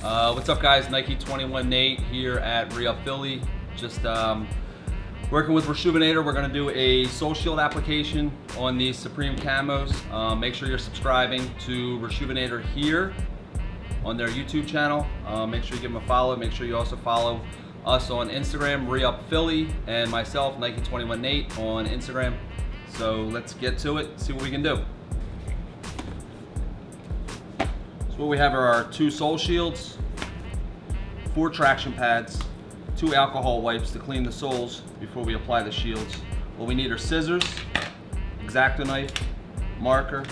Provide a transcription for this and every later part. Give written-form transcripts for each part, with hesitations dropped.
What's up, guys? Nike21Nate here at Re-Up Philly. Just working with Resjuvenator. We're going to do a sole shield application on these Supreme Camos. Make sure you're subscribing to Resjuvenator here on their YouTube channel. Make sure you give them a follow. Make sure you also follow us on Instagram, Re-Up Philly, and myself, Nike21Nate, on Instagram. So let's get to it, see what we can do. So what we have are our 2 sole shields, 4 traction pads, 2 alcohol wipes to clean the soles before we apply the shields. What we need are scissors, X-Acto knife, marker,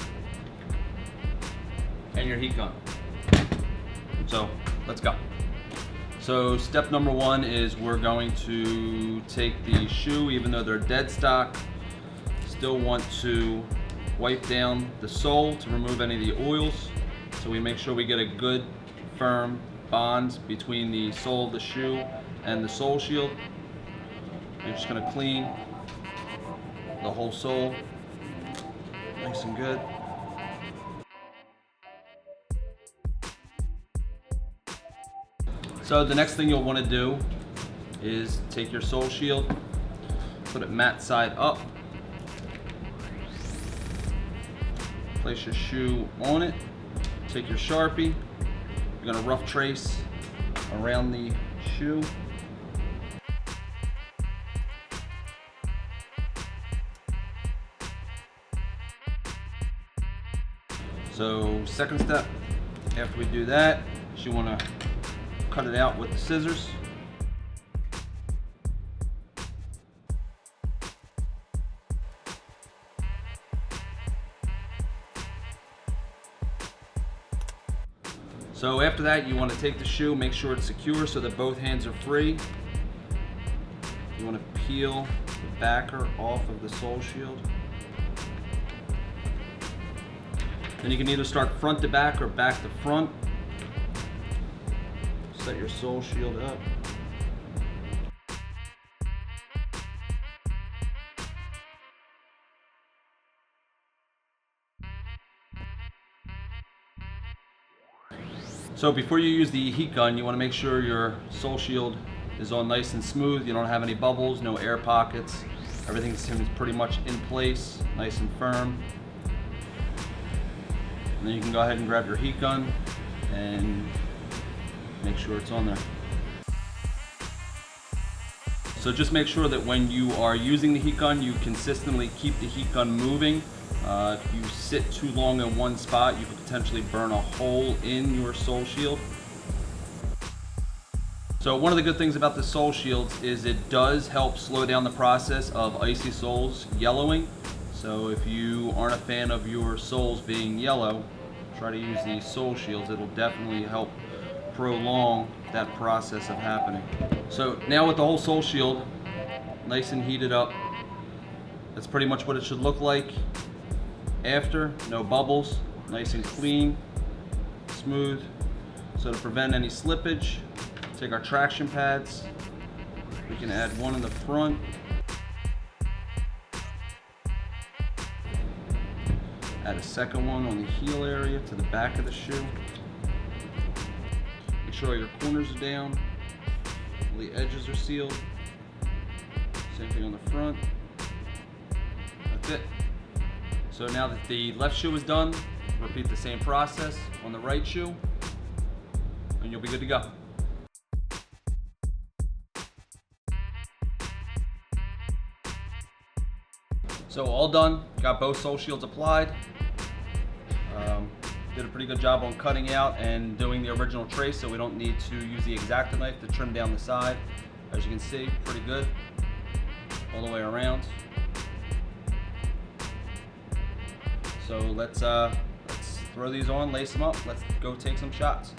and your heat gun. So let's go. So step number 1 is we're going to take the shoe, even though they're dead stock, still want to wipe down the sole to remove any of the oils. So we make sure we get a good firm bond between the sole of the shoe and the sole shield. I'm just going to clean the whole sole nice and good. So the next thing you'll want to do is take your sole shield, put it mat side up, place your shoe on it. Take your Sharpie, you're going to rough trace around the shoe. So second step, after we do that, you want to cut it out with the scissors. So after that, you want to take the shoe, make sure it's secure so that both hands are free. You want to peel the backer off of the sole shield. Then you can either start front to back or back to front. Set your sole shield up. So before you use the heat gun, you want to make sure your sole shield is all nice and smooth. You don't have any bubbles, no air pockets. Everything seems pretty much in place, nice and firm. And then you can go ahead and grab your heat gun and make sure it's on there. So just make sure that when you are using the heat gun, you consistently keep the heat gun moving. If you sit too long in one spot, you could potentially burn a hole in your sole shield. So one of the good things about the sole shields is it does help slow down the process of icy soles yellowing. So if you aren't a fan of your soles being yellow, try to use these sole shields. It'll definitely help prolong that process of happening. So now with the whole sole shield nice and heated up, that's pretty much what it should look like. After, no bubbles, nice and clean, smooth. So to prevent any slippage, take our traction pads. We can add one in the front. Add a second one on the heel area to the back of the shoe. Make sure all your corners are down, all the edges are sealed. Same thing on the front. That's it. So now that the left shoe is done, repeat the same process on the right shoe, and you'll be good to go. So all done, got both sole shields applied. Did a pretty good job on cutting out and doing the original trace, so we don't need to use the X-Acto knife to trim down the side. As you can see, pretty good all the way around. So let's throw these on, lace them up, let's go take some shots.